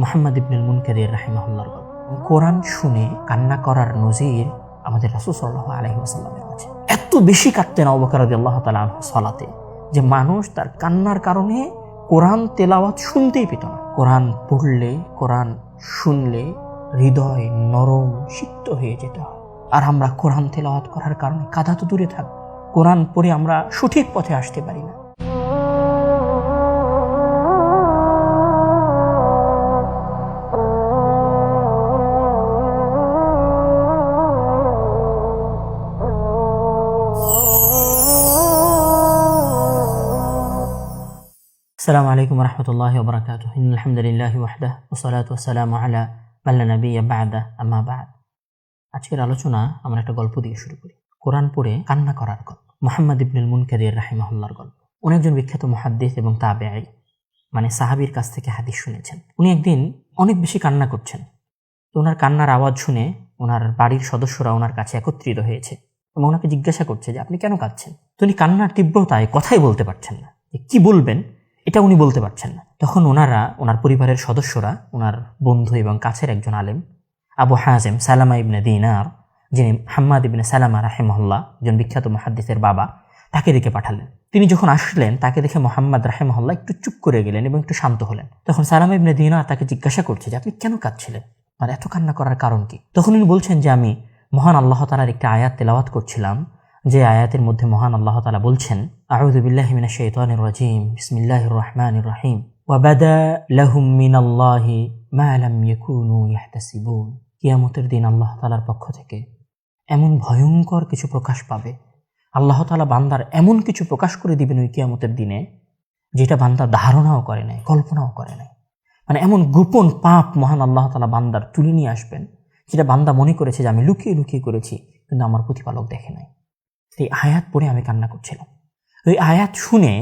মুহাম্মদ ইবনুল Munkadir রাহিমাহুল্লাহর গল্প। কোরআন শুনে কান্না করার নজির আমাদের রাসূল সাল্লাল্লাহু আলাইহি ওয়াসাল্লামের আছে। এত বেশি কাঁদতেন আবু বকর রাদিয়াল্লাহু তাআলা আনহু সালাতে যে মানুষ তার কান্নার কারণে কোরআন তেলাওয়াত শুনতেই পেত না। কোরআন পড়লে, কোরআন শুনলে হৃদয় নরম সিক্ত হয়ে যেতে হয়। আর আমরা কোরআন তেলাওয়াত করার কারণে কাঁদা তো দূরে থাক, কোরআন পড়ে আমরা সঠিক পথে আসতে পারি না। আসসালামু আলাইকুম ওয়া রাহমাতুল্লাহি ওয়া বারাকাতুহু। ইন্নাল হামদুলিল্লাহি ওয়াহদাহু ওয়া সলাতু ওয়াসসালামু আলা মান লা নাবিয়্যা বা'দা, আম্মা বা'দ। আজকের আলোচনা আমরা একটা গল্প দিয়ে শুরু করি। কোরআন পড়ে কান্না করার গল্প। মুহাম্মদ ইবনুল মুনকাদির রাহিমাহুল্লাহর গল্প। উনি একজন বিখ্যাত মুহাদ্দিস এবং তাবেঈ, মানে সাহাবীর কাছ থেকে হাদিস শুনেছেন। উনি একদিন অনেক বেশি কান্না করছেন। তো ওনার কান্নার আওয়াজ শুনে ওনার বাড়ির সদস্যরা ওনার কাছে একত্রিত হয়েছে এবং ওনাকে জিজ্ঞাসা করছে যে আপনি কেন কাঁদছেন। তো উনি কান্নার তীব্রতায় কথাই বলতে পারছেন না, কি বলবেন এটা উনি বলতে পারছেন না। তখন ওনার পরিবারের সদস্যরা, ওনার বন্ধু এবং কাছের একজন আলেম আবু হাজেম সালামা ইবনে দিনার, যিনি হাম্মাদ ইবনে সালামা রাহিমাহুল্লাহ, একজন বিখ্যাত মুহাদ্দিসের বাবা, তাকে দেখে পাঠালেন। তিনি যখন আসলেন তাকে দেখে মুহাম্মদ রাহিমাহুল্লাহ একটু চুপ করে গেলেন এবং একটু শান্ত হলেন। তখন সালামা ইবনে দিনার তাকে জিজ্ঞাসা করছে যে আপনি কেন কাঁদছিলেন, আর এত কান্না করার কারণ কি। তখন উনি বলছেন যে আমি মহান আল্লাহ তাআলার একটা আয়াত তেলাওয়াত করছিলাম, যে আয়াতের মধ্যে মহান আল্লাহ তাআলা বলছেন, আউযু বিল্লাহি মিনাশ শাইতানির রাজীম, বিসমিল্লাহির রহমানির রহিম, ওয়া বাদা লাহুম মিনাল্লাহি মা লাম ইয়াকুনু ইয়াহতাসিবুন। কিয়ামতের দিন আল্লাহ তাআলার পক্ষ থেকে এমন ভয়ঙ্কর কিছু প্রকাশ পাবে, আল্লাহ তাআলা বান্দার এমন কিছু প্রকাশ করে দিবেন ওই কিয়ামতের দিনে যেটা বান্দা ধারণাও করে নাই, কল্পনাও করে নাই। মানে এমন গোপন পাপ মহান আল্লাহ তাআলা বান্দার তুলে নিয়ে আসবেন, যেটা বান্দা মনে করেছে যে আমি লুকিয়ে লুকিয়ে করেছি, কিন্তু আমার প্রতিপালক দেখে নাই। সেই আয়াত পড়ে আমি কান্না করছিলাম। ওই আয়াত শুনে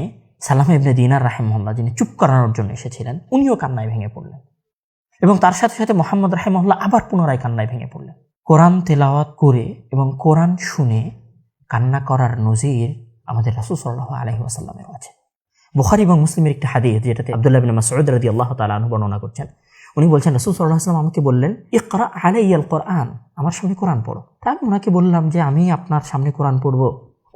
সালামা ইবনে দিনার রাহিমাহুল্লাহ, যিনি চুপ করানোর জন্য এসেছিলেন, উনিও কান্নায় ভেঙে পড়লেন এবং তার সাথে সাথে মুহাম্মদ রাহিমাহুল্লাহ আবার পুনরায় কান্নায় ভেঙে পড়লেন। কোরআন তেলাওয়াত করে এবং কোরআন শুনে কান্না করার নজির আমাদের রাসূল সাল্লাল্লাহু আলাইহি ওয়াসাল্লামের আছে। বুখারী এবং মুসলিমের একটি হাদিস, যেটাতে আব্দুল্লাহ ইবনে মাসউদ রাদিয়াল্লাহু তাআলা আনহু বর্ণনা করছেন। উনি বলছেন রাসূল সাল্লাল্লাহু আলাইহি ওয়াসাল্লাম আমাকে বললেন, ইকরা আলাইয়াল কোরআন, আমার সামনে কোরআন পড়ো। তা আমি ওনাকে বললাম যে আমি আপনার সামনে কোরআন পড়বো,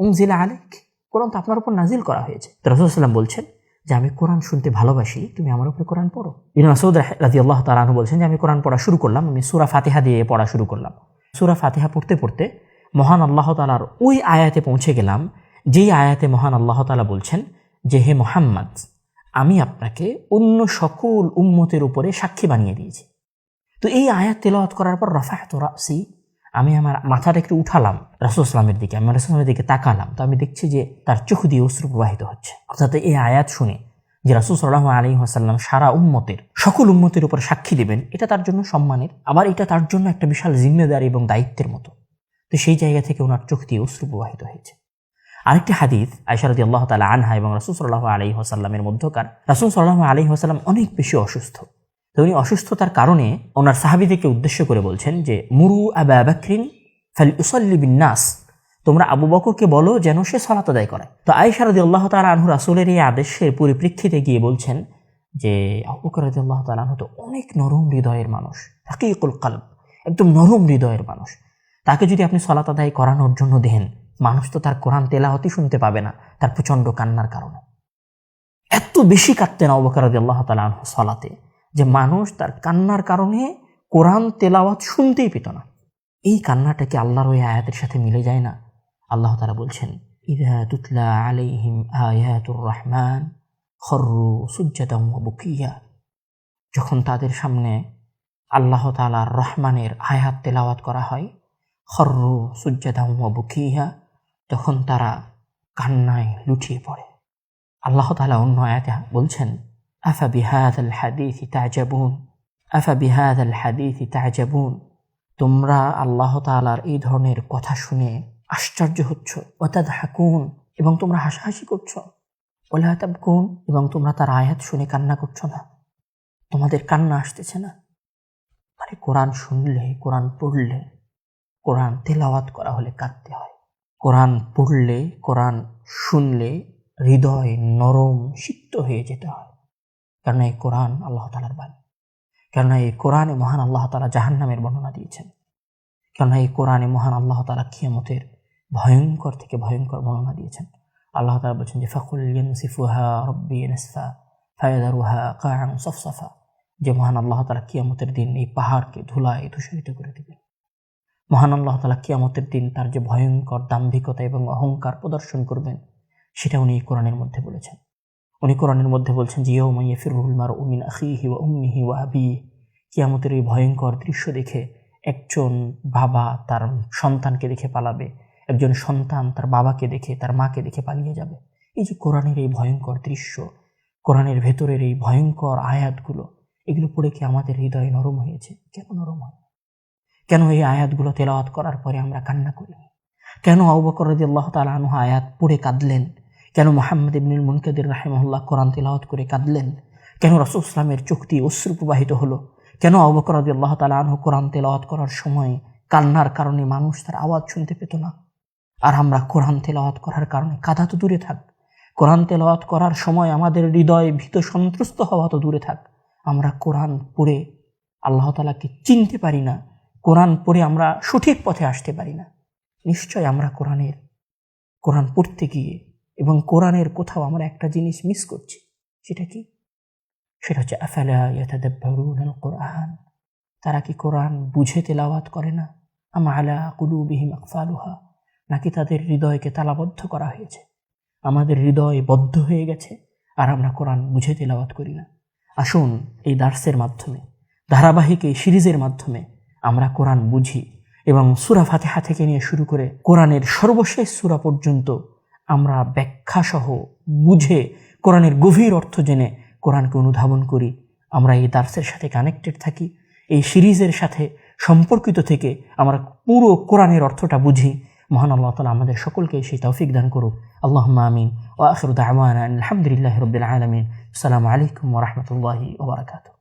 উনজিলা আলাইক, কোরআন তো আপনার উপর নাজিল করা হয়েছে। তো রাসূল সাল্লাল্লাহু আলাইহি ওয়াসাল্লাম বলছেন যে আমি কোরআন শুনতে ভালোবাসি, তুমি আমার উপরে কোরআন পড়ো। ইবনে মাসউদ রাদিয়াল্লাহু তাআলা আনহু বলছেন যে আমি কোরআন পড়া শুরু করলাম, আমি সূরা ফাতিহা দিয়ে পড়া শুরু করলাম। সূরা ফাতিহা পড়তে পড়তে মহান আল্লাহ তাআলার ওই আয়াতে পৌঁছে গেলাম, যেই আয়াতে মহান আল্লাহ তাআলা বলছেন যে হে মুহাম্মদ, আমি আপনাকে অন্য সকল উম্মতের উপরে সাক্ষী বানিয়ে দিয়েছি। তো এই আয়াত তেলাওয়াত করার পর রাফা'তু রাসি, আমি আমার মাথাটা একটু উঠালাম রাসূল সাল্লাল্লাহু দিকে, আমি রাসূল সাল্লাল্লাহু দিকে তাকালাম। তো আমি দেখছি যে তার চোখ দিয়ে অশ্রু প্রবাহিত হচ্ছে। অর্থাৎ এই আয়াত শুনে যে রাসূল সাল্লাল্লাহু আলাইহি ওয়াসাল্লাম সারা উম্মতের, সকল উম্মতের উপর সাক্ষী দিবেন, এটা তার জন্য সম্মানের, আবার এটা তার জন্য একটা বিশাল জিম্মেদারি এবং দায়িত্বের মতো। তো সেই জায়গা থেকে ওনার চোখ দিয়ে অশ্রু প্রবাহিত হয়েছে। আরেকটি হাদিস আয়েশা রাদিয়াল্লাহু তাআলা আনহা এবং রাসূল সাল্লাল্লাহু আলাইহি ওয়াসাল্লামের মধ্যকার। রাসূল সাল্লাল্লাহু আলাইহি ওয়াসাল্লাম অনেক বেশি অসুস্থ। তো উনি অসুস্থতার কারণে ওনার সাহাবীদেরকে উদ্দেশ্য করে বলছেন যে মুরু আবা বকরিন ফালইউসাল্লি বিন-নাস, তোমরা আবু বকরকে বলো যেন সে সালাত আদায় করে। তো আয়েশা রাদিয়াল্লাহু তাআলা আনহু রাসূলের এই আদেশের পরিপ্রেক্ষিতে গিয়ে বলছেন যে আবু বকর রাদিয়াল্লাহু তাআলা আনহু তো অনেক নরম হৃদয়ের মানুষ, রাকিকুল কলব, একদম নরম হৃদয়ের মানুষ। তাকে যদি আপনি সালাত আদায় করানোর জন্য দেন, মানুষ তো তার কোরআন তেলাওয়াতই শুনতে পাবে না তার প্রচন্ড কান্নার কারণে। এত বেশি কাঁদতেন আবু বকর রাদিয়াল্লাহু তাআলা আনহু সালাতে যে মানুষ তার কান্নার কারণে কোরআন তেলাওয়াত শুনতেই পেত না। এই কান্নাটা কি আল্লাহর ওই আয়াতের সাথে মিলে যায় না? আল্লাহ তাআলা বলছেন, ইযা তুতলা আলাইহিম আয়াতুর রহমান খররু সুজ্জাদান ওয়া বুকিয়া, যখন তাদের সামনে আল্লাহ তাআলার রহমানের আয়াত তেলাওয়াত করা হয়, খররু সুজ্জাদান ওয়া বুকিয়া, তখন তারা কান্নায় লুটিয়ে পড়ে। আল্লাহ তাআলা অন্য আয়াতে বলছেন, আফা বিহাযাল হাদীসি তা'জাবুন, আফা বিহাযাল হাদীসি তা'জাবুন, তোমরা আল্লাহ তাআলার এই ধরনের কথা শুনে আশ্চর্য হচ্ছ, ওয়া তাদহাকুন, এবং তোমরা হাসাহাসি করছো, ওয়া লা তাবকুন, এবং তোমরা তার আয়াত শুনে কান্না করছো না, তোমাদের কান্না আসতেছে না। মানে কোরআন শুনলে, কোরআন পড়লে, কোরআন তেলাওয়াত করা হলে কাঁদতে হয়। কোরআন পড়লে, কোরআন শুনলে হৃদয় নরম সিক্ত হয়ে যেতে হয়, কারণ এই কোরআন আল্লাহ তাআলার বাণী। কেননা এই কোরআনে মহান আল্লাহ তাআলা জাহান্নামের বর্ণনা দিয়েছেন। কেননা এই কোরআনে মহান আল্লাহ তাআলা কিয়ামতের ভয়ঙ্কর থেকে ভয়ঙ্কর বর্ণনা দিয়েছেন। আল্লাহ তাআলা বলছেন যে ফাকুল ইয়ানসিফুহা রাব্বি নাসফা ফায়াদারুহা কাআন সাফসাফা, যে মহান আল্লাহ তাআলা কিয়ামতের দিন এই পাহাড়কে ধুলায় ধূসরিত করে দিবেন। মহান আল্লাহ তাআলা কিয়ামতের দিন তার যে ভয়ঙ্কর দাম্ভিকতা এবং অহংকার প্রদর্শন করবেন সেটা উনি কোরআনের মধ্যে বলেছেন। উনি কোরআনের মধ্যে বলছেন যে ইয়াউমা ইয়াফিরুল মারউ মিন আখিহি ওয়া উম্মিহি ওয়া আবিহি, কিয়ামতের এই ভয়ঙ্কর দৃশ্য দেখে একজন বাবা তার সন্তানকে দেখে পালাবে, একজন সন্তান তার বাবাকে দেখে তার মাকে দেখে পালিয়ে যাবে। এই যে কোরআনের এই ভয়ঙ্কর দৃশ্য, কোরআনের ভেতরের এই ভয়ঙ্কর আয়াতগুলো, এগুলো পড়ে কি আমাদের হৃদয় নরম হয়েছে? কেন নরম হয়? কেন এই আয়াতগুলো তেলাওয়াত করার পরে আমরা কান্না করি? কেন আবু বকর রাদিয়াল্লাহু তাআলা আনহু আয়াত পড়ে কাঁদলেন? কেন মুহাম্মদ ইবনুল মুনকাদির রাহিমাহুল্লাহ কোরআন তেলাওয়াত করে কাঁদলেন? কেন রাসূল সাল্লাল্লাহু আলাইহি ওয়াসাল্লামের চোখ দিয়ে অশ্রু প্রবাহিত হলো? কেন আবু বকর রাদিয়াল্লাহু তাআলা আনহু কোরআন তেলাওয়াত করার সময় কান্নার কারণে মানুষ তার আওয়াজ শুনতে পেত না? আর আমরা কোরআন তেলাওয়াত করার কারণে কাঁদা তো দূরে থাক, কোরআন তেলাওয়াত করার সময় আমাদের হৃদয় ভীত সন্ত্রস্ত হওয়া তো দূরে থাক, আমরা কোরআন পড়ে আল্লাহ তাআলাকে চিনতে পারি না, কোরআন পড়ে আমরা সঠিক পথে আসতে পারি না। নিশ্চয় আমরা কোরআন পড়তে গিয়ে এবং কোরআনের কোথাও আমরা একটা জিনিস মিস করছি। সেটা কি? সেটা হচ্ছে আফালা ইয়াতাদাব্বারুনাল কুরআন, তারা কি কোরআন বুঝে তেলাওয়াত করে না? আম আলা কুলুবিহিম আকফালুহা, নাকি তাদের হৃদয়কে তালাবদ্ধ করা হয়েছে? আমাদের হৃদয় বদ্ধ হয়ে গেছে আর আমরা কোরআন বুঝে তেলাওয়াত করি না। আসুন এই দার্সের মাধ্যমে, ধারাবাহিক এই সিরিজের মাধ্যমে আমরা কোরআন বুঝি এবং সূরা ফাতিহা থেকে নিয়ে শুরু করে কোরআনের সর্বশেষ সূরা পর্যন্ত আমরা ব্যাখ্যাসহ বুঝে কোরআনের গভীর অর্থ জেনে কোরআনকে অনুধাবন করি। আমরা এই দার্সের সাথে কানেক্টেড থাকি, এই সিরিজের সাথে সম্পর্কিত থেকে আমরা পুরো কোরআনের অর্থটা বুঝি। মহান আল্লাহ তাআলা আমাদের সকলকে সেই তৌফিক দান করুক। আল্লাহুম্মা আমিন। ওয়া আখিরু দাওয়ানা আলহামদুলিল্লাহি রাব্বিল আলামিন। আসসালামু আলাইকুম ওয়া রাহমাতুল্লাহি ওয়া বারাকাতুহু।